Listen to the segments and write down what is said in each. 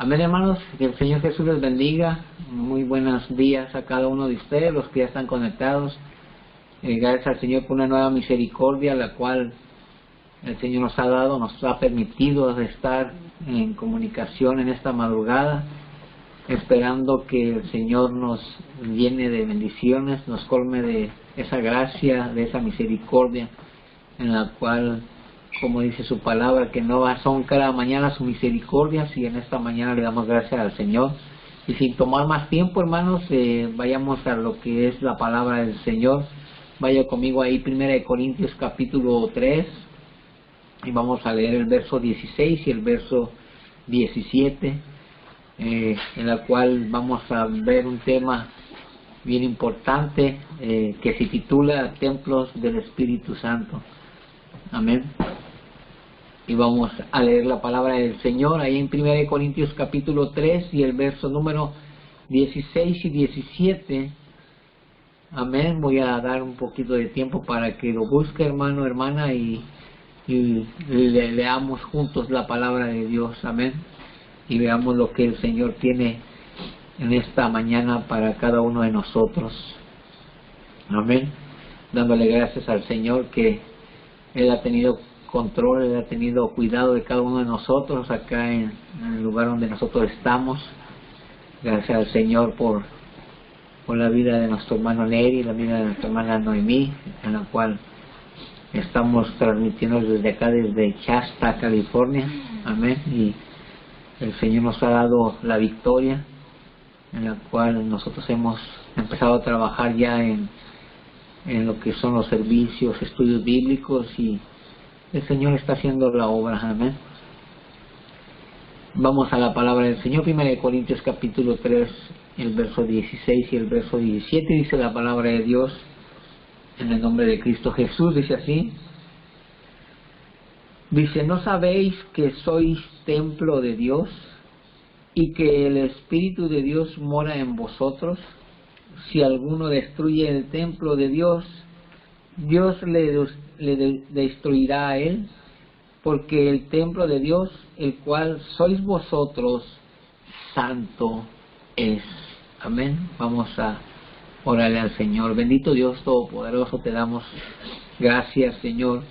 Amén, hermanos, que el Señor Jesús les bendiga. Muy buenos días a cada uno de ustedes, los que ya están conectados. Gracias al Señor por una nueva misericordia, la cual el Señor nos ha dado, nos ha permitido estar en comunicación en esta madrugada, esperando que el Señor nos llene de bendiciones, nos colme de esa gracia, de esa misericordia, en la cual, como dice su palabra, que no son cada mañana sus misericordias, y en esta mañana le damos gracias al Señor. Y sin tomar más tiempo, hermanos, vayamos a lo que es la palabra del Señor. Vaya conmigo ahí, 1 Corintios capítulo 3, y vamos a leer el verso 16 y el verso 17, en la cual vamos a ver un tema bien importante que se titula Templos del Espíritu Santo. Amén. Y vamos a leer la palabra del Señor ahí en 1 Corintios capítulo 3 y el verso número 16 y 17. Amén. Voy a dar un poquito de tiempo para que lo busque, hermano, hermana, y leamos juntos la palabra de Dios. Amén. Y veamos lo que el Señor tiene en esta mañana para cada uno de nosotros. Amén. Dándole gracias al Señor que Él ha tenido control, Él ha tenido cuidado de cada uno de nosotros acá en el lugar donde nosotros estamos. Gracias al Señor por la vida de nuestro hermano Neri, la vida de nuestra hermana Noemí, en la cual estamos transmitiendo desde acá, desde Shasta, California. Amén. Y el Señor nos ha dado la victoria, en la cual nosotros hemos empezado a trabajar ya en lo que son los servicios, estudios bíblicos, y el Señor está haciendo la obra. Amén. Vamos a la palabra del Señor. 1 Corintios capítulo 3, el verso 16 y el verso 17, dice la palabra de Dios en el nombre de Cristo Jesús. Dice así: dice, ¿no sabéis que sois templo de Dios y que el Espíritu de Dios mora en vosotros? Si alguno destruye el templo de Dios, Dios le destruirá a él, porque el templo de Dios, el cual sois vosotros, santo es. Amén. Vamos a orarle al Señor. Bendito Dios Todopoderoso, te damos gracias, Señor,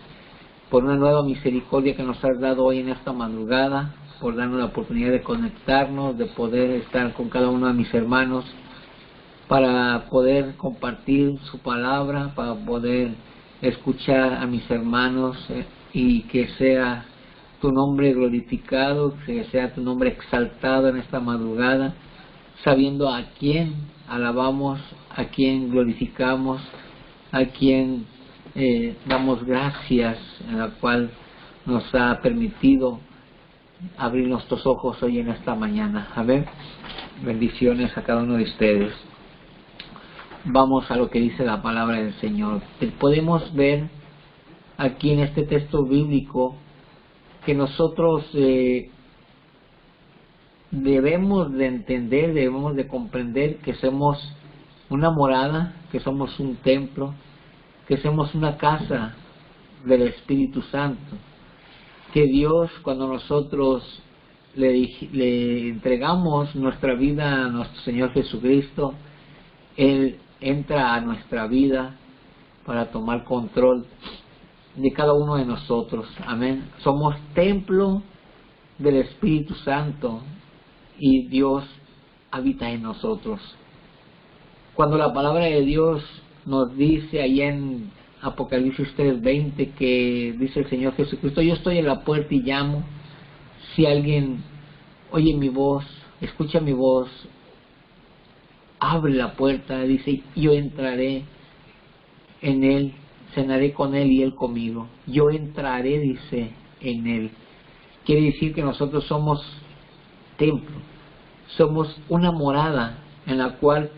por una nueva misericordia que nos has dado hoy en esta madrugada, por darnos la oportunidad de conectarnos, de poder estar con cada uno de mis hermanos, para poder compartir su palabra, para poder escuchar a mis hermanos, y que sea tu nombre glorificado, que sea tu nombre exaltado en esta madrugada, sabiendo a quién alabamos, a quién glorificamos, a quién damos gracias, en la cual nos ha permitido abrir nuestros ojos hoy en esta mañana. Amén. Bendiciones a cada uno de ustedes. Vamos a lo que dice la palabra del Señor. Podemos ver aquí en este texto bíblico que nosotros debemos de entender, debemos de comprender que somos una morada, que somos un templo, que somos una casa del Espíritu Santo, que Dios, cuando nosotros le entregamos nuestra vida a nuestro Señor Jesucristo, Él entra a nuestra vida para tomar control de cada uno de nosotros. Amén. Somos templo del Espíritu Santo y Dios habita en nosotros. Cuando la palabra de Dios nos dice ahí en Apocalipsis 3:20, que dice el Señor Jesucristo: yo estoy en la puerta y llamo. Si alguien oye mi voz, escucha mi voz, abre la puerta, dice, yo entraré en él, cenaré con él y él conmigo. Yo entraré, dice, en él. Quiere decir que nosotros somos templo, somos una morada en la cual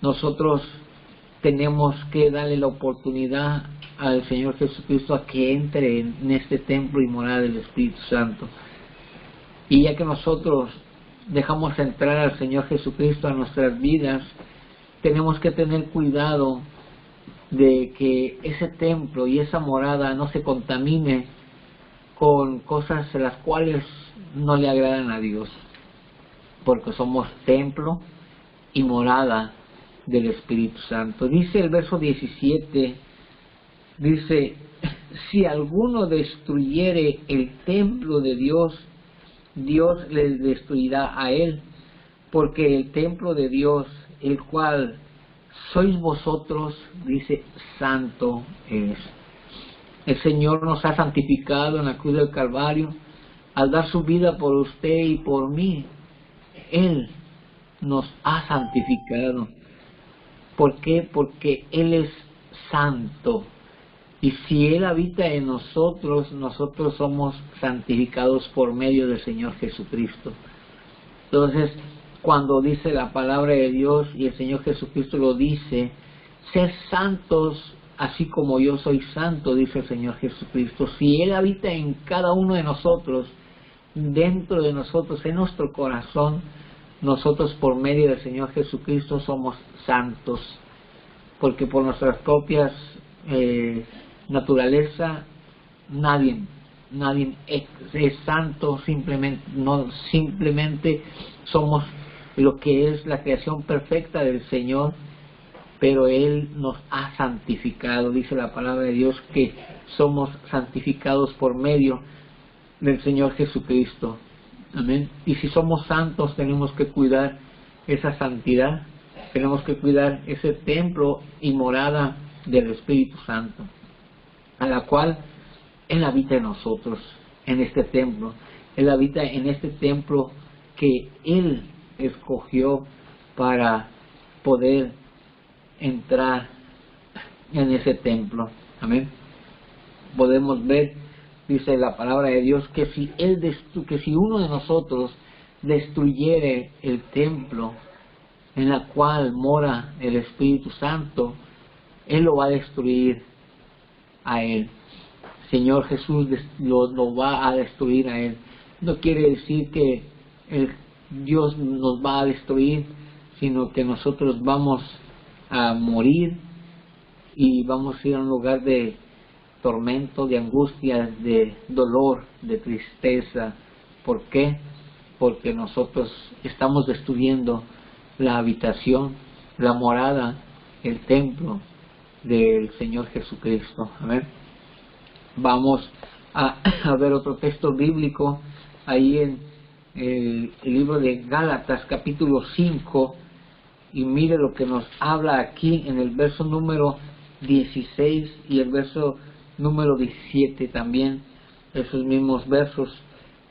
nosotros tenemos que darle la oportunidad al Señor Jesucristo a que entre en este templo y morada del Espíritu Santo. Y ya que nosotros dejamos entrar al Señor Jesucristo a nuestras vidas, tenemos que tener cuidado de que ese templo y esa morada no se contamine con cosas las cuales no le agradan a Dios. porque somos templo y morada del Espíritu Santo. Dice el verso 17, dice: si alguno destruyere el templo de Dios, Dios le destruirá a él, porque el templo de Dios, el cual sois vosotros, dice, santo es. El Señor nos ha santificado en la cruz del Calvario al dar su vida por usted y por mí. Él nos ha santificado. ¿Por qué? Porque Él es santo. Y si Él habita en nosotros, nosotros somos santificados por medio del Señor Jesucristo. Entonces, cuando dice la palabra de Dios y el Señor Jesucristo lo dice, sed santos así como yo soy santo, dice el Señor Jesucristo. Si Él habita en cada uno de nosotros, dentro de nosotros, en nuestro corazón, nosotros por medio del Señor Jesucristo somos santos, porque por nuestras propias naturaleza nadie es santo, simplemente somos lo que es la creación perfecta del Señor, pero Él nos ha santificado. Dice la palabra de Dios que somos santificados por medio del Señor Jesucristo. Amén. Y si somos santos, tenemos que cuidar esa santidad, tenemos que cuidar ese templo y morada del Espíritu Santo, a la cual Él habita en nosotros, en este templo. Él habita en este templo que Él escogió para poder entrar en ese templo. Amén. Podemos ver, dice la palabra de Dios, que si uno de nosotros destruyere el templo en la cual mora el Espíritu Santo, Él lo va a destruir a Él. Señor Jesús lo va a destruir a Él. No quiere decir que Dios nos va a destruir, sino que nosotros vamos a morir y vamos a ir a un lugar de tormento, de angustia, de dolor, de tristeza. ¿Por qué? Porque nosotros estamos destruyendo la habitación, la morada, el templo del Señor Jesucristo. Amén. Vamos a ver otro texto bíblico ahí en el libro de Gálatas capítulo 5, y mire lo que nos habla aquí en el verso número 16 y el verso número 17 también, esos mismos versos.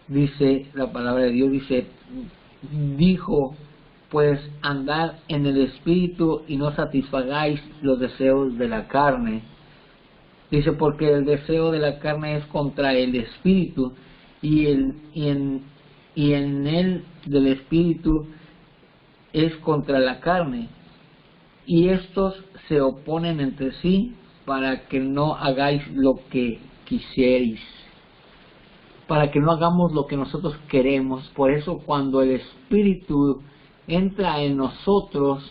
Dice la palabra de Dios, dijo pues andad en el Espíritu y no satisfagáis los deseos de la carne. Dice, porque el deseo de la carne es contra el Espíritu, y en él del Espíritu es contra la carne, y estos se oponen entre sí para que no hagáis lo que quisierais, para que no hagamos lo que nosotros queremos. Por eso cuando el Espíritu entra en nosotros,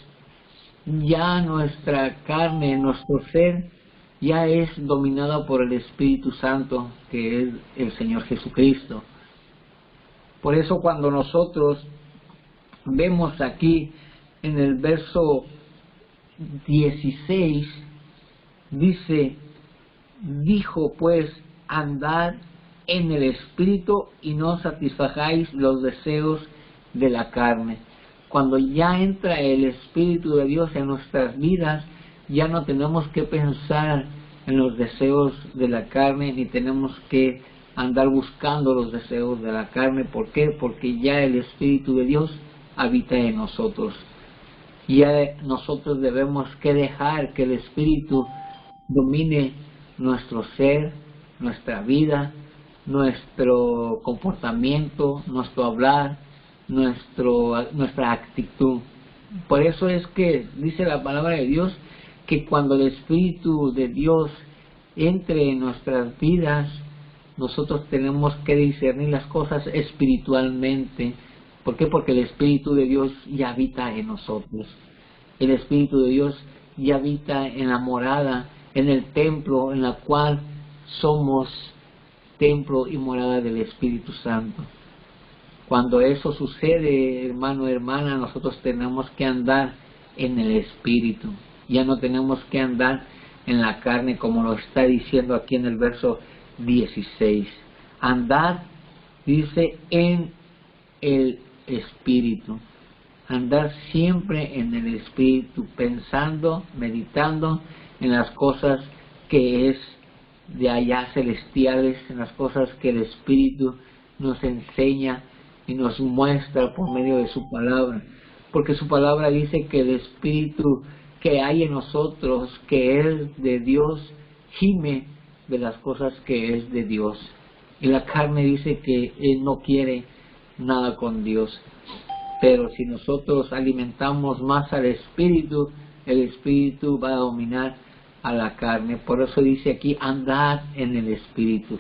ya nuestra carne, nuestro ser, ya es dominada por el Espíritu Santo, que es el Señor Jesucristo. Por eso cuando nosotros vemos aquí en el verso 16, dice, dijo pues, andad en el Espíritu y no satisfagáis los deseos de la carne. Cuando ya entra el Espíritu de Dios en nuestras vidas, ya no tenemos que pensar en los deseos de la carne, ni tenemos que andar buscando los deseos de la carne. ¿Por qué? Porque ya el Espíritu de Dios habita en nosotros. Ya nosotros debemos que dejar que el Espíritu domine nuestro ser, nuestra vida, nuestro comportamiento, nuestro hablar, nuestra actitud. Por eso es que dice la palabra de Dios que cuando el Espíritu de Dios entre en nuestras vidas, nosotros tenemos que discernir las cosas espiritualmente. ¿Por qué? Porque el Espíritu de Dios ya habita en nosotros. El Espíritu de Dios ya habita en la morada, en el templo, en la cual somos templo y morada del Espíritu Santo. Cuando eso sucede, hermano, hermana, nosotros tenemos que andar en el Espíritu. Ya no tenemos que andar en la carne, como lo está diciendo aquí en el verso 16. Andar, dice, en el Espíritu. Andar siempre en el Espíritu, pensando, meditando en las cosas que es de allá celestiales, en las cosas que el Espíritu nos enseña y nos muestra por medio de su palabra. Porque su palabra dice que el Espíritu que hay en nosotros, que es de Dios, gime de las cosas que es de Dios. Y la carne dice que él no quiere nada con Dios. Pero si nosotros alimentamos más al Espíritu, el Espíritu va a dominar a la carne. Por eso dice aquí, andad en el Espíritu.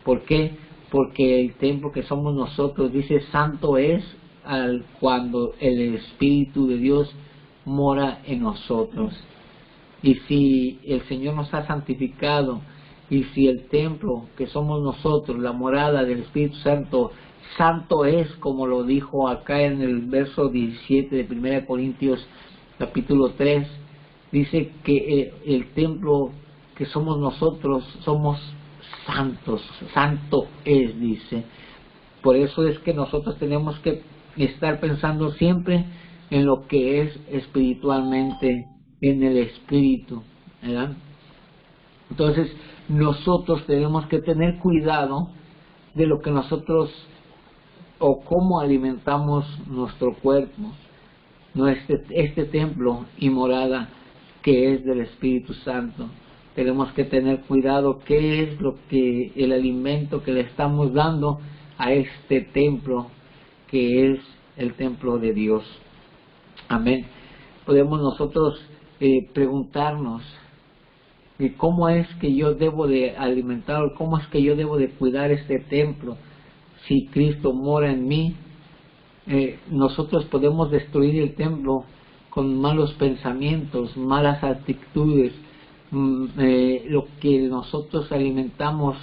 ¿Por qué? Porque el templo que somos nosotros, dice, santo es cuando el Espíritu de Dios mora en nosotros. Y si el Señor nos ha santificado, y si el templo que somos nosotros, la morada del Espíritu Santo, santo es, como lo dijo acá en el verso 17 de 1 Corintios capítulo 3, dice que el templo que somos nosotros somos santos, santo es, dice. Por eso es que nosotros tenemos que estar pensando siempre en lo que es espiritualmente, en el Espíritu, ¿verdad? Entonces nosotros tenemos que tener cuidado de lo que nosotros o cómo alimentamos nuestro cuerpo, este templo y morada que es del Espíritu Santo. Tenemos que tener cuidado qué es lo que el alimento que le estamos dando a este templo que es el templo de Dios. Amén. Podemos nosotros preguntarnos cómo es que yo debo de alimentar, cómo es que yo debo de cuidar este templo. Si Cristo mora en mí, nosotros podemos destruir el templo con malos pensamientos, malas actitudes. Lo que nosotros alimentamos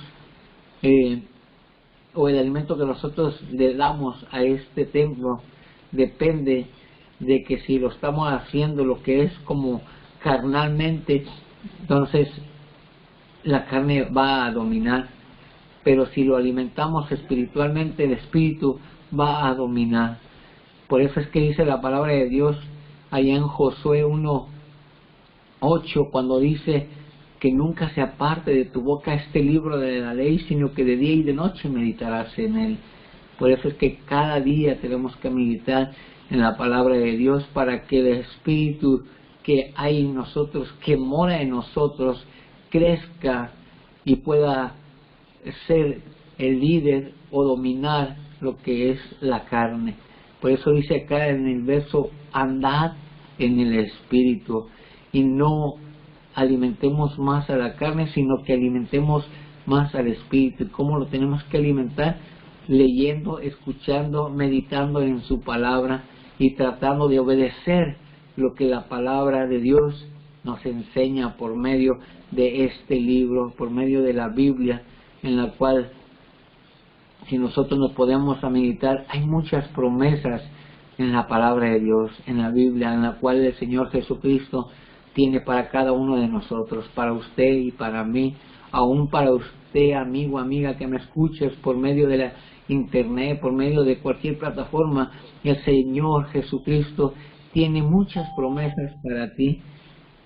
o el alimento que nosotros le damos a este templo depende de que si lo estamos haciendo lo que es como carnalmente, entonces la carne va a dominar. Pero si lo alimentamos espiritualmente, el Espíritu va a dominar. Por eso es que dice la palabra de Dios allá en Josué 1:8, cuando dice que nunca se aparte de tu boca este libro de la ley, sino que de día y de noche meditarás en él. Por eso es que cada día tenemos que meditar en la palabra de Dios para que el Espíritu que hay en nosotros, que mora en nosotros, crezca y pueda ser el líder o dominar lo que es la carne. Por eso dice acá en el verso, andad en el Espíritu, y no alimentemos más a la carne, sino que alimentemos más al Espíritu. ¿Y cómo lo tenemos que alimentar? Leyendo, escuchando, meditando en su palabra y tratando de obedecer lo que la palabra de Dios nos enseña por medio de este libro, por medio de la Biblia, en la cual, si nosotros nos podemos a meditar, hay muchas promesas en la palabra de Dios, en la Biblia, en la cual el Señor Jesucristo tiene para cada uno de nosotros, para usted y para mí, aún para usted, amigo, amiga, que me escuches por medio de la internet, por medio de cualquier plataforma. El Señor Jesucristo tiene muchas promesas para ti,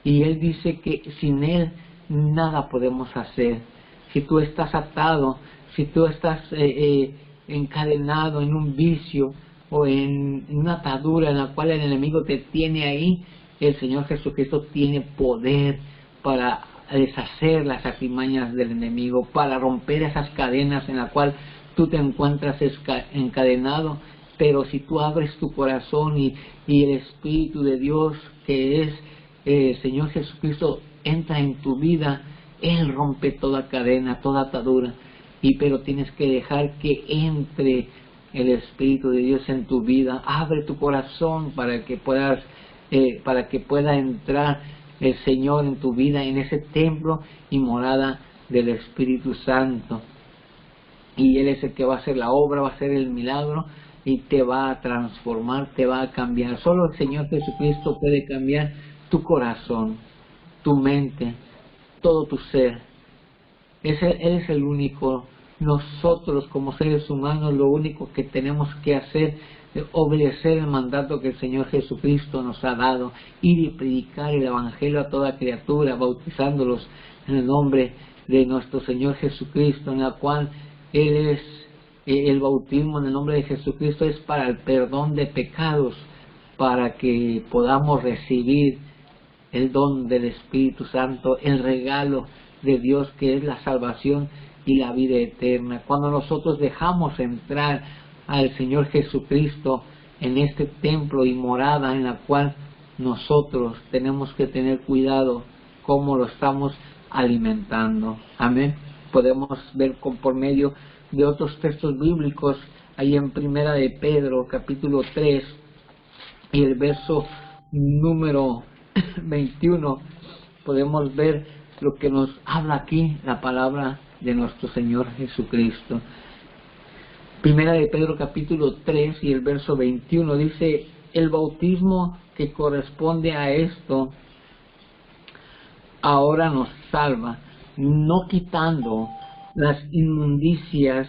y Él dice que sin Él nada podemos hacer. Si tú estás atado, si tú estás encadenado en un vicio o en una atadura en la cual el enemigo te tiene ahí, el Señor Jesucristo tiene poder para deshacer las artimañas del enemigo, para romper esas cadenas en las cuales tú te encuentras encadenado. Pero si tú abres tu corazón y el Espíritu de Dios, que es el Señor Jesucristo, entra en tu vida, Él rompe toda cadena, toda atadura. Pero tienes que dejar que entre el Espíritu de Dios en tu vida. Abre tu corazón para que pueda entrar el Señor en tu vida, en ese templo y morada del Espíritu Santo. Y Él es el que va a hacer la obra, va a hacer el milagro, y te va a transformar, te va a cambiar. Solo el Señor Jesucristo puede cambiar tu corazón, tu mente, todo tu ser. Él es el único. Nosotros como seres humanos lo único que tenemos que hacer es obedecer el mandato que el Señor Jesucristo nos ha dado, ir y predicar el Evangelio a toda criatura, bautizándolos en el nombre de nuestro Señor Jesucristo, en la cual Él es el bautismo en el nombre de Jesucristo es para el perdón de pecados, para que podamos recibir el don del Espíritu Santo, el regalo de Dios que es la salvación y la vida eterna. Cuando nosotros dejamos entrar al Señor Jesucristo en este templo y morada en la cual nosotros tenemos que tener cuidado cómo lo estamos alimentando. Amén. Podemos ver por medio de otros textos bíblicos, ahí en Primera de Pedro, capítulo 3, y el verso número 21, podemos ver lo que nos habla aquí la palabra de nuestro Señor Jesucristo. Primera de Pedro capítulo 3 y el verso 21 dice: el bautismo que corresponde a esto ahora nos salva, no quitando las inmundicias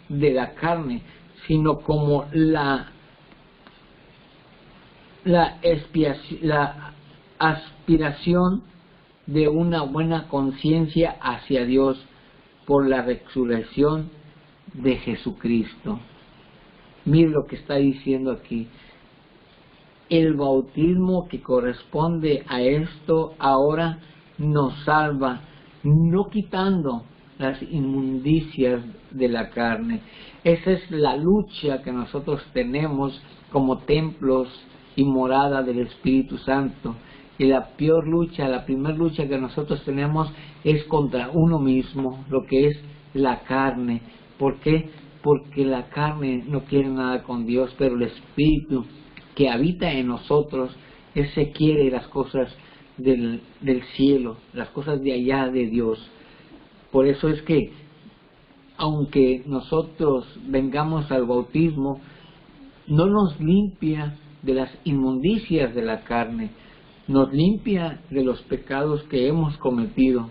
de la carne, sino como la aspiración de una buena conciencia hacia Dios por la resurrección de Jesucristo. Mire lo que está diciendo aquí. El bautismo que corresponde a esto ahora nos salva, no quitando las inmundicias de la carne. Esa es la lucha que nosotros tenemos como templos y morada del Espíritu Santo. Y la peor lucha, la primera lucha que nosotros tenemos es contra uno mismo, lo que es la carne. ¿Por qué? Porque la carne no quiere nada con Dios, pero el Espíritu que habita en nosotros, ese quiere las cosas del cielo, las cosas de allá de Dios. Por eso es que, aunque nosotros vengamos al bautismo, no nos limpia de las inmundicias de la carne, nos limpia de los pecados que hemos cometido,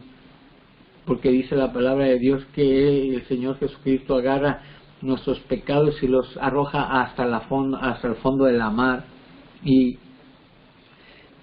porque dice la palabra de Dios que el Señor Jesucristo agarra nuestros pecados y los arroja hasta el fondo de la mar, y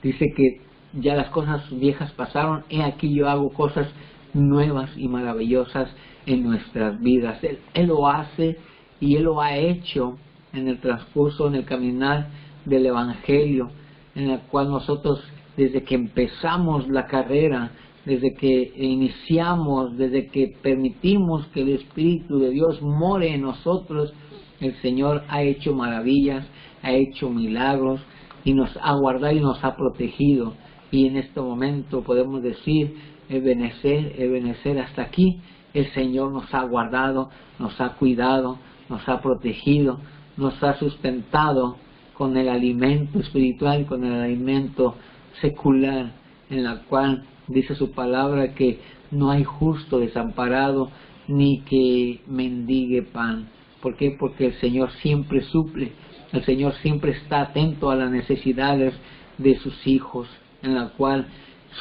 dice que ya las cosas viejas pasaron, he aquí yo hago cosas nuevas y maravillosas en nuestras vidas. Él lo hace y Él lo ha hecho en el transcurso, en el caminar del Evangelio, en el cual nosotros, desde que empezamos la carrera, desde que iniciamos, desde que permitimos que el Espíritu de Dios more en nosotros, el Señor ha hecho maravillas, ha hecho milagros y nos ha guardado y nos ha protegido. Y en este momento podemos decir, Ebenezer, hasta aquí el Señor nos ha guardado, nos ha cuidado, nos ha protegido, nos ha sustentado con el alimento espiritual y con el alimento secular, en la cual dice su palabra que no hay justo desamparado ni que mendigue pan. ¿Por qué? Porque el Señor siempre suple, el Señor siempre está atento a las necesidades de sus hijos, en la cual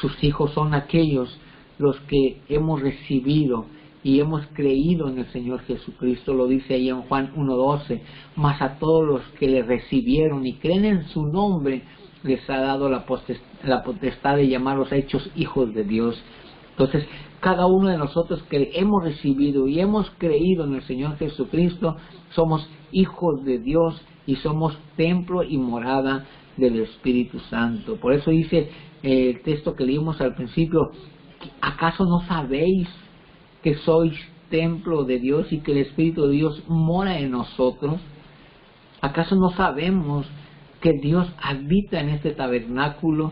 sus hijos son aquellos los que hemos recibido y hemos creído en el Señor Jesucristo. Lo dice ahí en Juan 1:12, mas a todos los que le recibieron y creen en su nombre, les ha dado la potestad de llamarlos hechos hijos de Dios. Entonces, cada uno de nosotros que hemos recibido y hemos creído en el Señor Jesucristo, somos hijos de Dios y somos templo y morada del Espíritu Santo. Por eso dice el texto que leímos al principio, ¿acaso no sabéis que sois templo de Dios y que el Espíritu de Dios mora en nosotros? ¿Acaso no sabemos que Dios habita en este tabernáculo?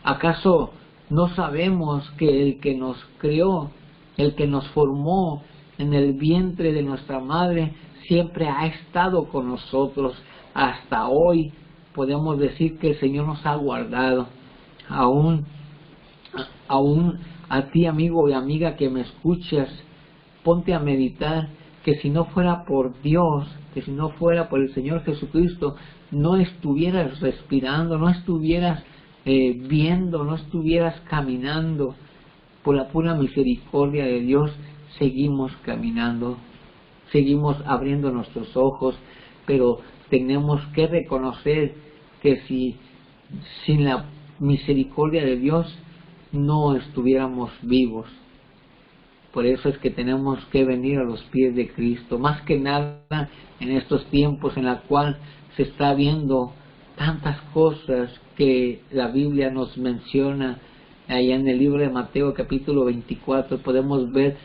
¿Acaso no sabemos que el que nos creó, el que nos formó en el vientre de nuestra madre, siempre ha estado con nosotros hasta hoy? Podemos decir que el Señor nos ha guardado. Aún a ti, amigo y amiga que me escuchas, ponte a meditar que si no fuera por Dios, que si no fuera por el Señor Jesucristo, no estuvieras respirando, no estuvieras viendo, no estuvieras caminando. Por la pura misericordia de Dios seguimos caminando, seguimos abriendo nuestros ojos, pero tenemos que reconocer que si sin la misericordia de Dios no estuviéramos vivos. Por eso es que tenemos que venir a los pies de Cristo, más que nada en estos tiempos en la cual se está viendo tantas cosas que la Biblia nos menciona. Allá en el libro de Mateo capítulo 24 podemos ver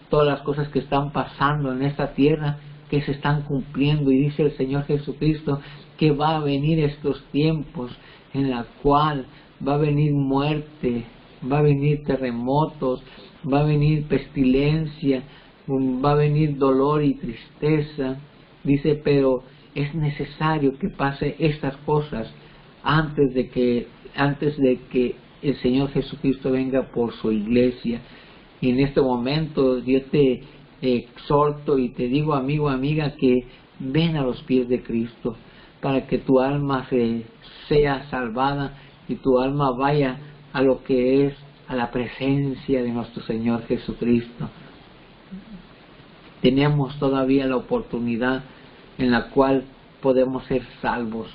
todas las cosas que están pasando en esta tierra, que se están cumpliendo, y dice el Señor Jesucristo que va a venir estos tiempos en la cual va a venir muerte, va a venir terremotos, va a venir pestilencia, va a venir dolor y tristeza. Dice, pero es necesario que pase estas cosas antes de que el Señor Jesucristo venga por su iglesia. Y en este momento yo te exhorto y te digo, amigo, amiga, que ven a los pies de Cristo para que tu alma sea salvada y tu alma vaya a lo que es a la presencia de nuestro Señor Jesucristo. Tenemos todavía la oportunidad en la cual podemos ser salvos,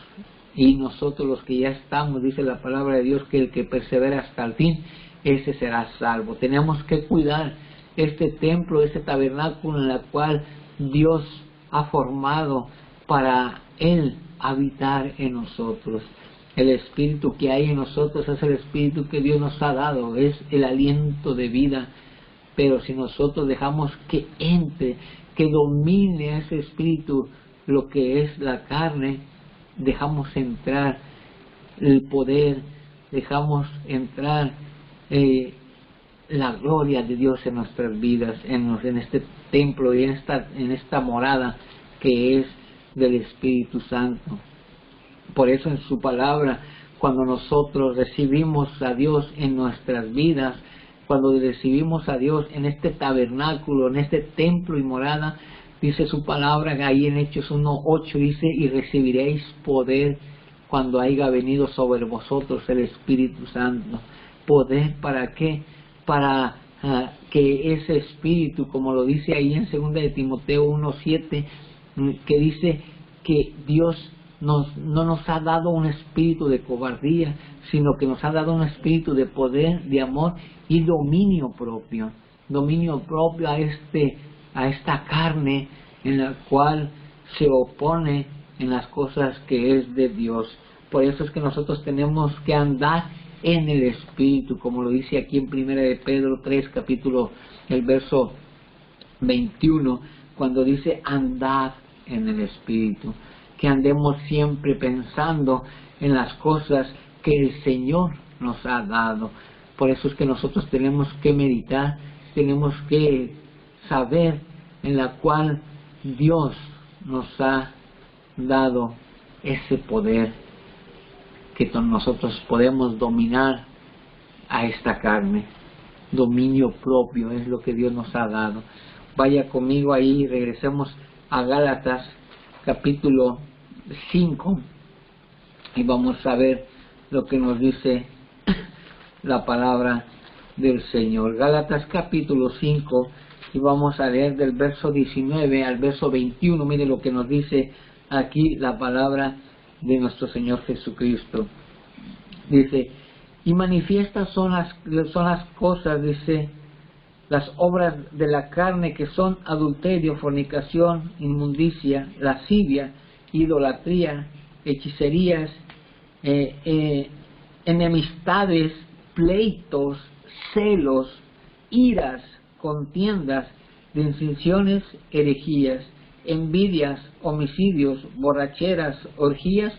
y nosotros los que ya estamos, dice la palabra de Dios, que el que persevera hasta el fin, ese será salvo. Tenemos que cuidar este templo, este tabernáculo en el cual Dios ha formado para Él habitar en nosotros. El espíritu que hay en nosotros es el espíritu que Dios nos ha dado, es el aliento de vida. Pero si nosotros dejamos que entre, que domine ese espíritu lo que es la carne, dejamos entrar el poder, dejamos entrar la gloria de Dios en nuestras vidas, en este templo y en esta morada que es del Espíritu Santo. Por eso en su palabra, cuando nosotros recibimos a Dios en nuestras vidas, cuando recibimos a Dios en este tabernáculo, en este templo y morada, dice su palabra ahí en Hechos 1:8, dice, y recibiréis poder cuando haya venido sobre vosotros el Espíritu Santo. ¿Poder para qué? Para que ese Espíritu, como lo dice ahí en 2 de Timoteo 1:7, que dice que Dios no nos ha dado un espíritu de cobardía, sino que nos ha dado un espíritu de poder, de amor y dominio propio. Dominio propio a esta carne en la cual se opone en las cosas que es de Dios. Por eso es que nosotros tenemos que andar en el Espíritu, como lo dice aquí en 1 de Pedro 3, el verso 21, cuando dice andad en el Espíritu, que andemos siempre pensando en las cosas que el Señor nos ha dado. Por eso es que nosotros tenemos que meditar, tenemos que saber en la cual Dios nos ha dado ese poder, que nosotros podemos dominar a esta carne. Dominio propio es lo que Dios nos ha dado. Vaya conmigo ahí, regresemos a Gálatas capítulo 5 y vamos a ver lo que nos dice la palabra del Señor. Gálatas capítulo 5, y vamos a leer del verso 19 al verso 21. Mire lo que nos dice aquí la palabra de nuestro Señor Jesucristo. Dice, y manifiestas son las cosas, dice, las obras de la carne, que son adulterio, fornicación, inmundicia, lascivia, idolatría, hechicerías, enemistades, pleitos, celos, iras, contiendas, disensiones, herejías, envidias, homicidios, borracheras, orgías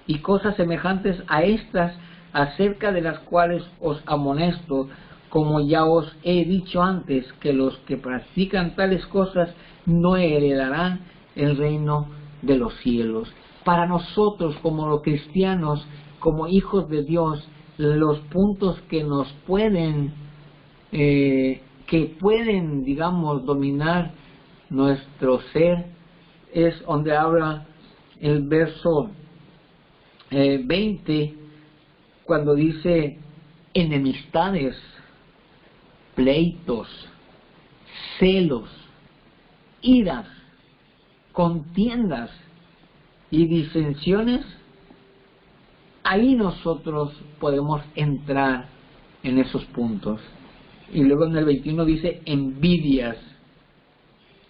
y cosas semejantes a estas, acerca de las cuales os amonesto, como ya os he dicho antes, que los que practican tales cosas no heredarán el reino de los cielos. Para nosotros, como los cristianos, como hijos de Dios, los puntos que nos pueden, digamos, dominar nuestro ser, es donde habla el verso 20, cuando dice enemistades, pleitos, celos, iras, contiendas y disensiones. Ahí nosotros podemos entrar en esos puntos. Y luego en el 21 dice envidias.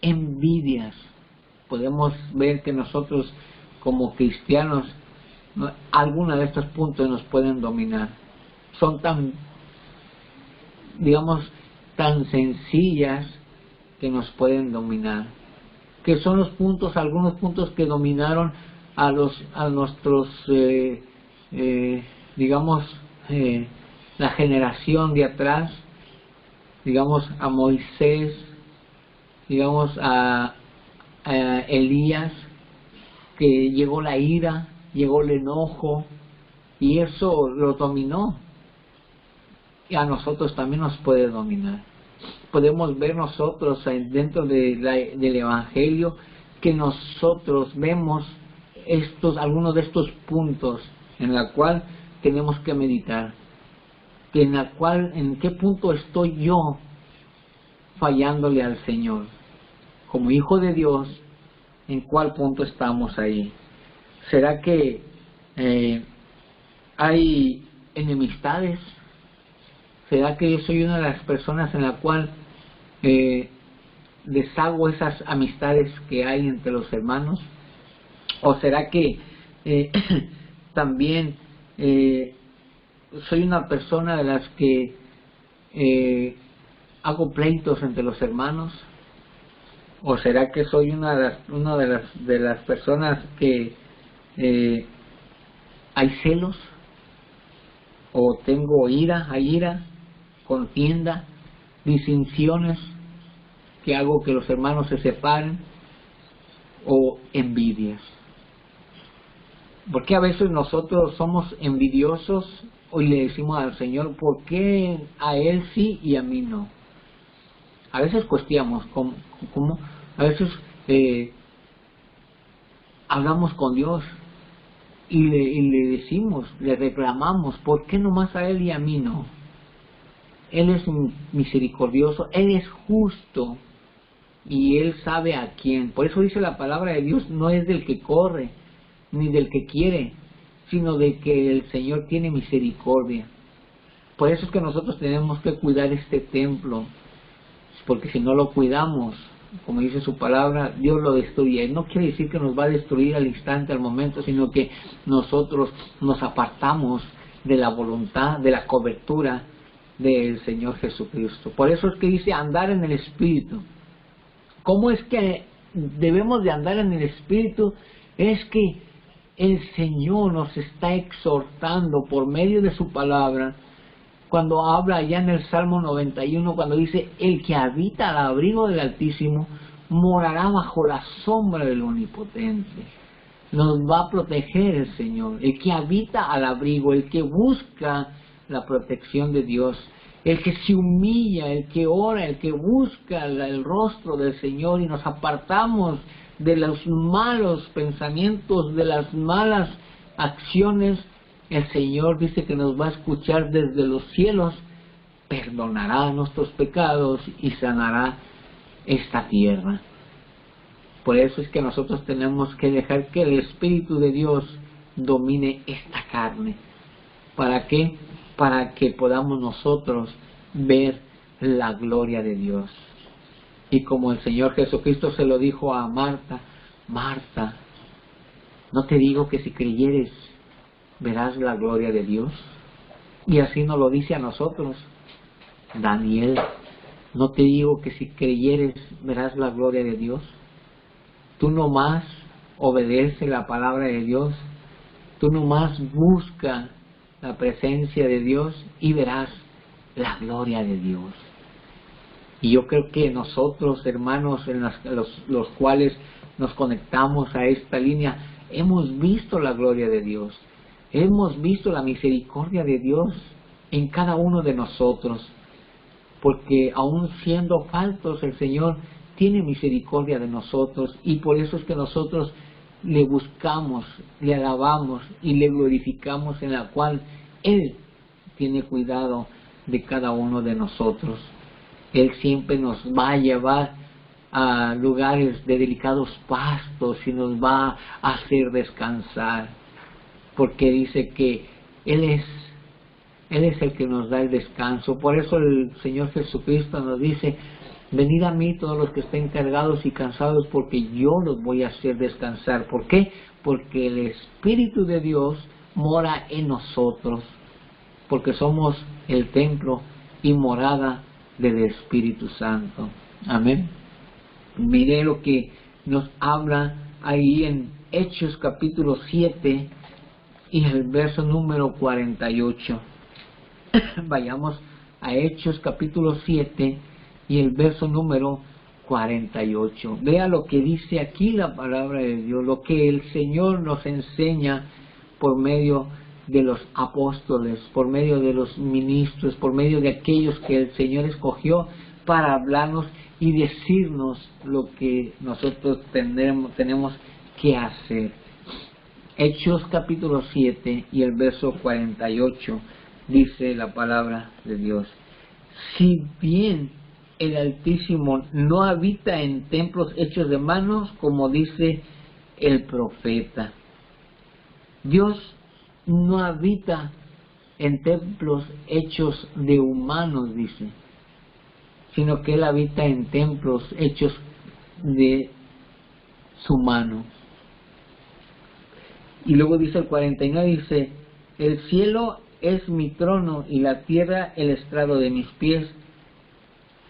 Envidias. Podemos ver que nosotros como cristianos, algunos de estos puntos nos pueden dominar. Son tan, digamos, tan sencillas que nos pueden dominar. Que son los puntos, algunos puntos que dominaron a nuestros, digamos, la generación de atrás, digamos a Moisés, digamos a Elías, que llegó la ira, llegó el enojo, y eso lo dominó. Y a nosotros también nos puede dominar. Podemos ver nosotros dentro del Evangelio que nosotros vemos algunos de estos puntos en la cual tenemos que meditar, en qué punto estoy yo fallándole al Señor como hijo de Dios, en cuál punto estamos ahí. ¿Será que hay enemistades? ¿Será que yo soy una de las personas en la cual deshago esas amistades que hay entre los hermanos? ¿O será que también soy una persona de las que hago pleitos entre los hermanos? ¿O será que soy una de las personas que hay celos? ¿O tengo hay ira, contienda, disensiones que hago que los hermanos se separen? ¿O envidias? Porque a veces nosotros somos envidiosos y le decimos al Señor, ¿por qué a Él sí y a mí no? A veces cuestionamos, ¿cómo? A veces hablamos con Dios y le decimos, le reclamamos, ¿por qué nomás a Él y a mí no? Él es misericordioso, Él es justo y Él sabe a quién. Por eso dice la palabra de Dios, no es del que corre ni del que quiere, sino de que el Señor tiene misericordia. Por eso es que nosotros tenemos que cuidar este templo, porque si no lo cuidamos, como dice su palabra, Dios lo destruye. No quiere decir que nos va a destruir al instante, al momento, sino que nosotros nos apartamos de la voluntad, de la cobertura del Señor Jesucristo. Por eso es que dice andar en el Espíritu. ¿Cómo es que debemos de andar en el Espíritu? Es que el Señor nos está exhortando por medio de su palabra, cuando habla allá en el Salmo 91, cuando dice, el que habita al abrigo del Altísimo morará bajo la sombra del Omnipotente. Nos va a proteger el Señor, el que habita al abrigo, el que busca la protección de Dios, el que se humilla, el que ora, el que busca el rostro del Señor, y nos apartamos de los malos pensamientos, de las malas acciones. El Señor dice que nos va a escuchar desde los cielos, perdonará nuestros pecados y sanará esta tierra. Por eso es que nosotros tenemos que dejar que el Espíritu de Dios domine esta carne. ¿Para qué? Para que podamos nosotros ver la gloria de Dios. Y como el Señor Jesucristo se lo dijo a Marta, Marta, ¿no te digo que si creyeres verás la gloria de Dios? Y así nos lo dice a nosotros. Daniel, ¿no te digo que si creyeres verás la gloria de Dios? Tú nomás obedece la palabra de Dios, tú nomás busca la presencia de Dios y verás la gloria de Dios. Y yo creo que nosotros, hermanos, los cuales nos conectamos a esta línea, hemos visto la gloria de Dios, hemos visto la misericordia de Dios en cada uno de nosotros, porque aún siendo faltos, el Señor tiene misericordia de nosotros, y por eso es que nosotros le buscamos, le alabamos y le glorificamos, en la cual Él tiene cuidado de cada uno de nosotros. Él siempre nos va a llevar a lugares de delicados pastos y nos va a hacer descansar, porque dice que Él es el que nos da el descanso. Por eso el Señor Jesucristo nos dice: venid a mí todos los que estén cargados y cansados, porque yo los voy a hacer descansar. ¿Por qué? Porque el Espíritu de Dios mora en nosotros, porque somos el templo y morada del Espíritu Santo. Amén. Mire lo que nos habla ahí en Hechos capítulo 7 y el verso número 48. Vayamos a Hechos capítulo 7 y el verso número 48. Vea lo que dice aquí la palabra de Dios, lo que el Señor nos enseña por medio de los apóstoles, por medio de los ministros, por medio de aquellos que el Señor escogió para hablarnos y decirnos lo que nosotros tenemos que hacer. Hechos capítulo 7 y el verso 48 dice la palabra de Dios: si bien el Altísimo no habita en templos hechos de manos, como dice el profeta. Dios no habita en templos hechos de humanos, dice, sino que Él habita en templos hechos de su mano. Y luego dice el 49, dice: el cielo es mi trono y la tierra el estrado de mis pies.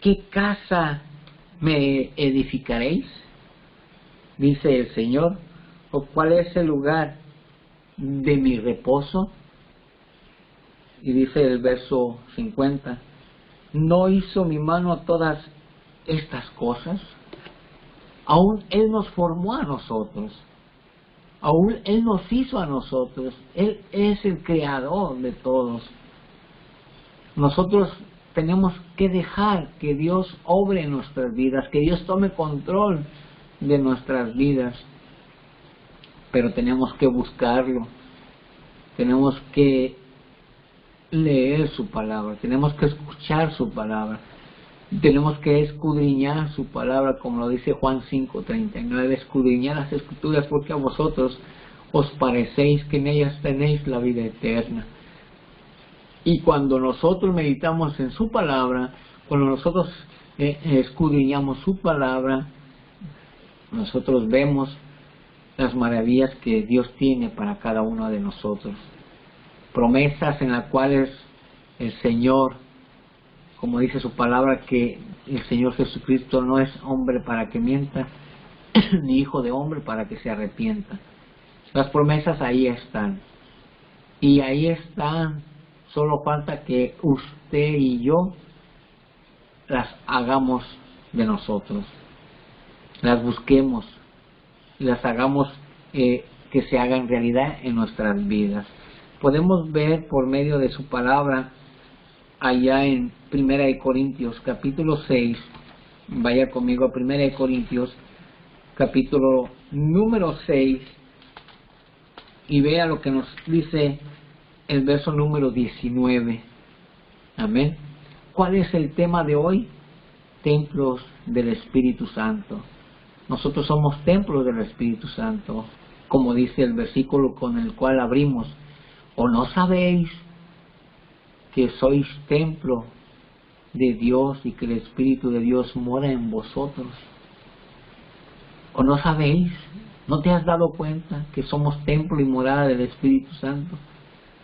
¿Qué casa me edificaréis? Dice el Señor. ¿O cuál es el lugar de mi reposo? Y dice el verso 50: ¿no hizo mi mano todas estas cosas? Aún Él nos formó a nosotros. Aún Él nos hizo a nosotros. Él es el creador de todos. Nosotros tenemos que dejar que Dios obre en nuestras vidas, que Dios tome control de nuestras vidas. Pero tenemos que buscarlo. Tenemos que leer su palabra. Tenemos que escuchar su palabra. Tenemos que escudriñar su palabra, como lo dice Juan 5:39, escudriñar las escrituras, porque a vosotros os parecéis que en ellas tenéis la vida eterna. Y cuando nosotros meditamos en su palabra, cuando nosotros escudriñamos su palabra, nosotros vemos las maravillas que Dios tiene para cada uno de nosotros. Promesas en las cuales el Señor, como dice su palabra, que el Señor Jesucristo no es hombre para que mienta, ni hijo de hombre para que se arrepienta. Las promesas ahí están. Y ahí están. Solo falta que usted y yo las hagamos de nosotros. Las busquemos. Las hagamos que se hagan realidad en nuestras vidas. Podemos ver por medio de su palabra allá en 1 Corintios capítulo 6, vaya conmigo a 1 Corintios capítulo número 6 y vea lo que nos dice el verso número 19. Amén. ¿Cuál es el tema de hoy? Templos del Espíritu Santo. Nosotros somos templos del Espíritu Santo, como dice el versículo con el cual abrimos. ¿O no sabéis que sois templo de Dios y que el Espíritu de Dios mora en vosotros? ¿O no sabéis? ¿No te has dado cuenta que somos templo y morada del Espíritu Santo?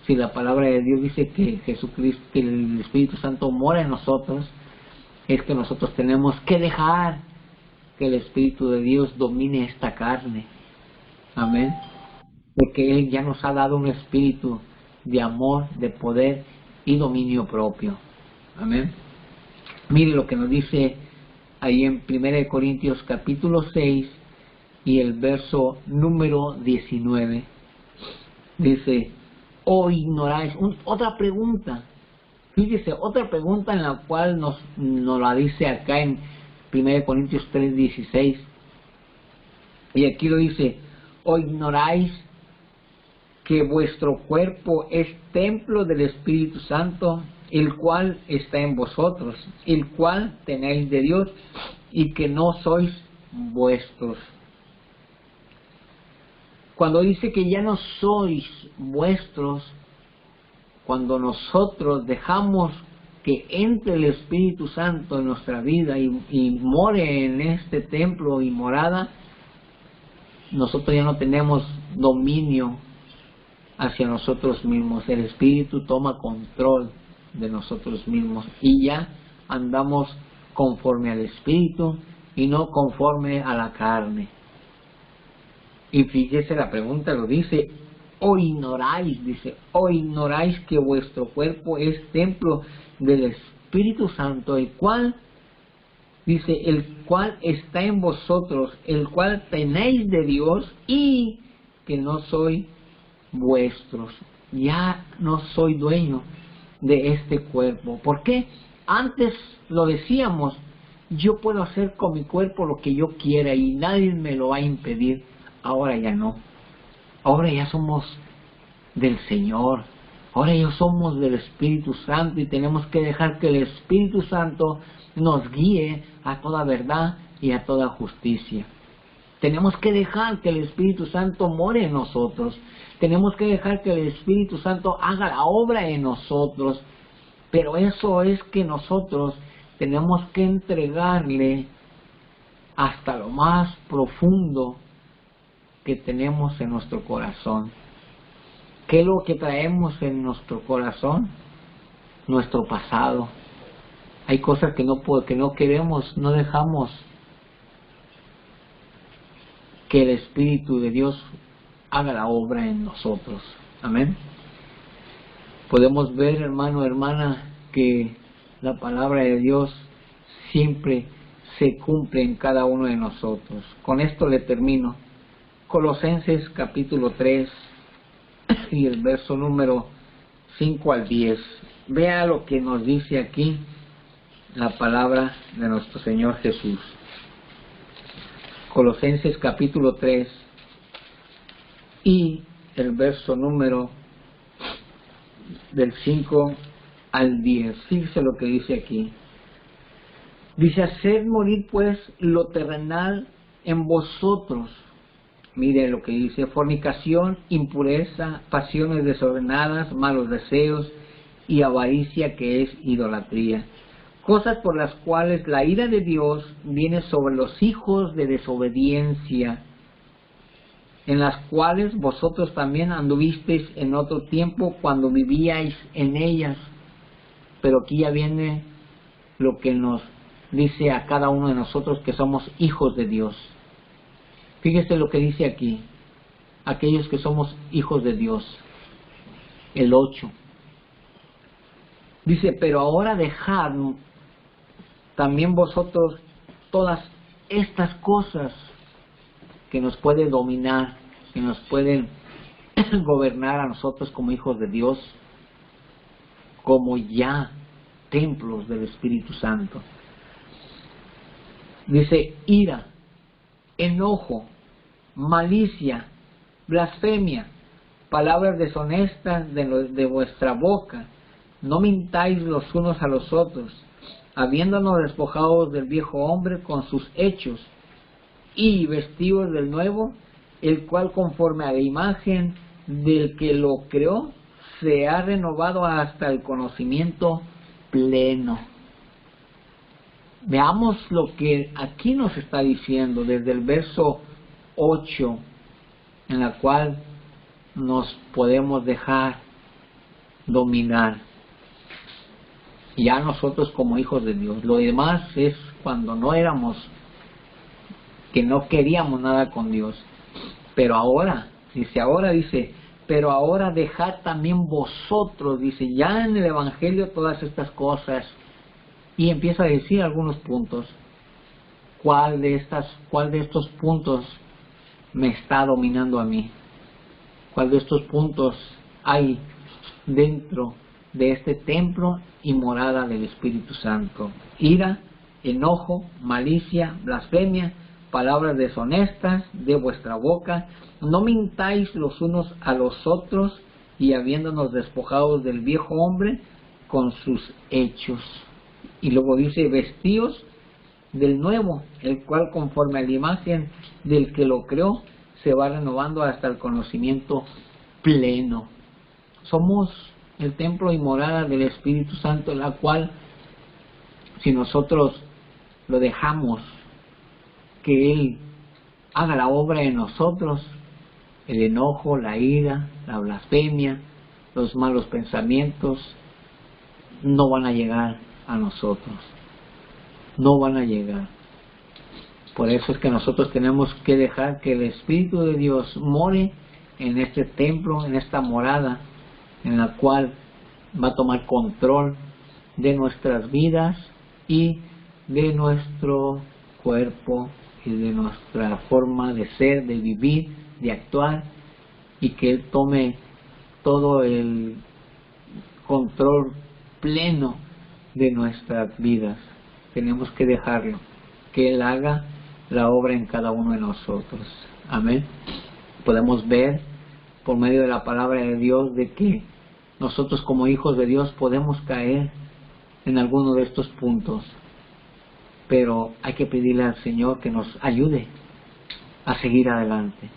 Si la palabra de Dios dice que Jesucristo, que el Espíritu Santo mora en nosotros, es que nosotros tenemos que dejar que el Espíritu de Dios domine esta carne. Amén. Porque Él ya nos ha dado un espíritu de amor, de poder y dominio propio. Amén. Mire lo que nos dice ahí en 1 Corintios capítulo 6 y el verso número 19. Dice: ¿o ignoráis? Otra pregunta. Fíjese, otra pregunta en la cual nos la dice acá en 1 Corintios 3:16. Y aquí lo dice: ¿o ignoráis que vuestro cuerpo es templo del Espíritu Santo, el cual está en vosotros, el cual tenéis de Dios, y que no sois vuestros? Cuando dice que ya no sois vuestros, cuando nosotros dejamos que entre el Espíritu Santo en nuestra vida y more en este templo y morada, nosotros ya no tenemos dominio hacia nosotros mismos. El Espíritu toma control de nosotros mismos y ya andamos conforme al Espíritu y no conforme a la carne. Y fíjese, la pregunta lo dice: ¿o ignoráis? Dice: ¿o ignoráis que vuestro cuerpo es templo del Espíritu Santo, el cual, dice, el cual está en vosotros, el cual tenéis de Dios, y que no soy vuestros? Ya no soy dueño de este cuerpo. ¿Por qué? Antes lo decíamos: yo puedo hacer con mi cuerpo lo que yo quiera y nadie me lo va a impedir. Ahora ya no. Ahora ya somos del Señor. Ahora ya somos del Espíritu Santo y tenemos que dejar que el Espíritu Santo nos guíe a toda verdad y a toda justicia. Tenemos que dejar que el Espíritu Santo more en nosotros. Tenemos que dejar que el Espíritu Santo haga la obra en nosotros. Pero eso es que nosotros tenemos que entregarle hasta lo más profundo que tenemos en nuestro corazón. ¿Qué es lo que traemos en nuestro corazón? Nuestro pasado. Hay cosas que no queremos, no dejamos que el Espíritu de Dios haga la obra en nosotros. Amén. Podemos ver, hermano, hermana, que la palabra de Dios siempre se cumple en cada uno de nosotros. Con esto le termino. Colosenses capítulo 3 y el verso número 5 al 10. Vea lo que nos dice aquí la palabra de nuestro Señor Jesús. Colosenses capítulo 3 y el verso número del 5 al 10. Fíjese lo que dice aquí. Dice: haced morir pues lo terrenal en vosotros. Mire lo que dice: fornicación, impureza, pasiones desordenadas, malos deseos y avaricia, que es idolatría. Cosas por las cuales la ira de Dios viene sobre los hijos de desobediencia, en las cuales vosotros también anduvisteis en otro tiempo cuando vivíais en ellas. Pero aquí ya viene lo que nos dice a cada uno de nosotros que somos hijos de Dios. Fíjese lo que dice aquí: aquellos que somos hijos de Dios. El 8. Dice: pero ahora dejad también vosotros todas estas cosas que nos pueden dominar, que nos pueden gobernar a nosotros como hijos de Dios, como ya templos del Espíritu Santo. Dice: ira, enojo, malicia, blasfemia, palabras deshonestas de vuestra boca. No mintáis los unos a los otros, habiéndonos despojados del viejo hombre con sus hechos, y vestidos del nuevo, el cual conforme a la imagen del que lo creó, se ha renovado hasta el conocimiento pleno. Veamos lo que aquí nos está diciendo desde el verso 8, en la cual nos podemos dejar dominar ya nosotros como hijos de Dios. Lo demás es cuando no éramos, que no queríamos nada con Dios. Pero ahora, dice, pero ahora dejad también vosotros, dice, ya en el Evangelio, todas estas cosas. Y empieza a decir algunos puntos. ¿Cuál de estos puntos me está dominando a mí? ¿Cuál de estos puntos hay dentro de este templo y morada del Espíritu Santo? Ira, enojo, malicia, blasfemia, palabras deshonestas de vuestra boca. No mintáis los unos a los otros, y habiéndonos despojados del viejo hombre con sus hechos. Y luego dice, vestíos del nuevo, el cual conforme a la imagen del que lo creó, se va renovando hasta el conocimiento pleno. Somos el templo y morada del Espíritu Santo, la cual, si nosotros lo dejamos que Él haga la obra en nosotros, el enojo, la ira, la blasfemia, los malos pensamientos, no van a llegar a nosotros. No van a llegar. Por eso es que nosotros tenemos que dejar que el Espíritu de Dios more en este templo, en esta morada, en la cual va a tomar control de nuestras vidas y de nuestro cuerpo y de nuestra forma de ser, de vivir, de actuar, y que Él tome todo el control pleno de nuestras vidas. Tenemos que dejarlo, que Él haga la obra en cada uno de nosotros. Amén. Podemos ver por medio de la palabra de Dios de que nosotros como hijos de Dios podemos caer en alguno de estos puntos, pero hay que pedirle al Señor que nos ayude a seguir adelante.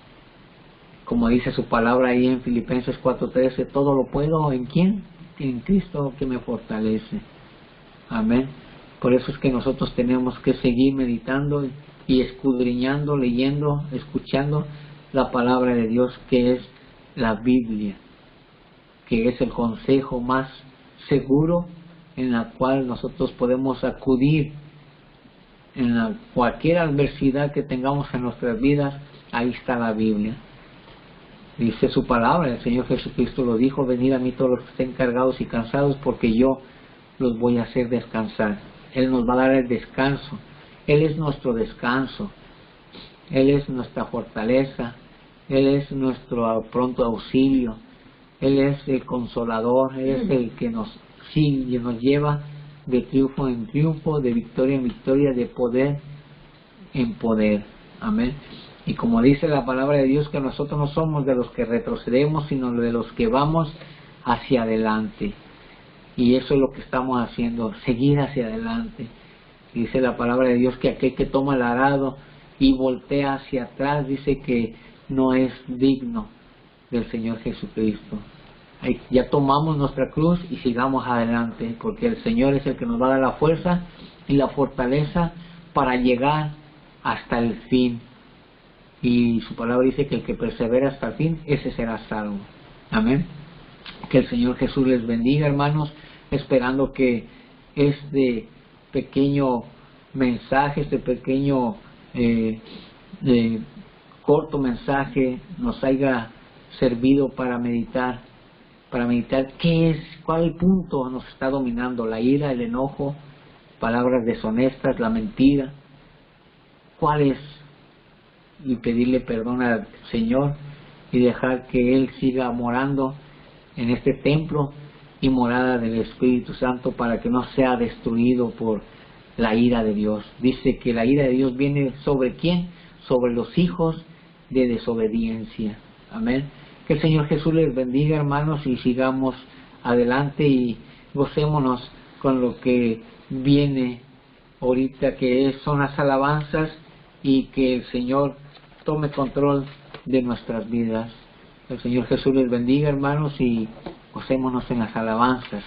Como dice su palabra ahí en Filipenses 4:13, todo lo puedo ¿en quién? En Cristo que me fortalece. Amén. Por eso es que nosotros tenemos que seguir meditando y escudriñando, leyendo, escuchando la palabra de Dios, que es la Biblia, que es el consejo más seguro en la cual nosotros podemos acudir en cualquier adversidad que tengamos en nuestras vidas. Ahí está la Biblia. Dice su palabra, el Señor Jesucristo lo dijo, venid a mí todos los que estén cargados y cansados, porque yo los voy a hacer descansar. Él nos va a dar el descanso. Él es nuestro descanso. Él es nuestra fortaleza. Él es nuestro pronto auxilio. Él es el consolador. Él es el que nos sigue y nos lleva de triunfo en triunfo, de victoria en victoria, de poder en poder. Amén. Y como dice la palabra de Dios, que nosotros no somos de los que retrocedemos, sino de los que vamos hacia adelante. Y eso es lo que estamos haciendo, seguir hacia adelante. Dice la palabra de Dios que aquel que toma el arado y voltea hacia atrás, dice que no es digno del Señor Jesucristo. Ya tomamos nuestra cruz y sigamos adelante, porque el Señor es el que nos va a dar la fuerza y la fortaleza para llegar hasta el fin. Y su palabra dice que el que persevera hasta el fin, ese será salvo. Amén. Que el Señor Jesús les bendiga, hermanos, esperando que este pequeño mensaje, este pequeño corto mensaje nos haya servido para meditar qué es, cuál punto nos está dominando: la ira, el enojo, palabras deshonestas, la mentira. ¿Cuál es? Y pedirle perdón al Señor y dejar que Él siga morando en este templo y morada del Espíritu Santo, para que no sea destruido por la ira de Dios. Dice que la ira de Dios viene ¿sobre quién? Sobre los hijos de desobediencia. Amén. Que el Señor Jesús les bendiga, hermanos, y sigamos adelante y gocémonos con lo que viene ahorita, que son las alabanzas, y que el Señor tome control de nuestras vidas. El Señor Jesús les bendiga, hermanos, y gocémonos en las alabanzas,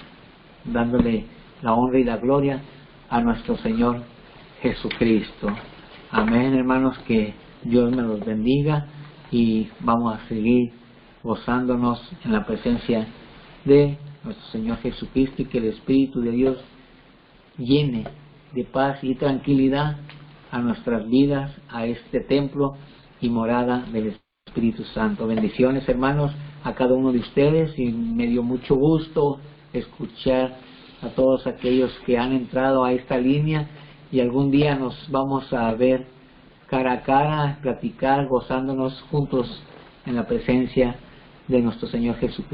dándole la honra y la gloria a nuestro Señor Jesucristo. Amén, hermanos, que Dios me los bendiga, y vamos a seguir gozándonos en la presencia de nuestro Señor Jesucristo, y que el Espíritu de Dios llene de paz y tranquilidad a nuestras vidas, a este templo y morada del Espíritu Santo. Bendiciones, hermanos, a cada uno de ustedes, y me dio mucho gusto escuchar a todos aquellos que han entrado a esta línea, y algún día nos vamos a ver cara a cara, platicar, gozándonos juntos en la presencia de nuestro Señor Jesucristo.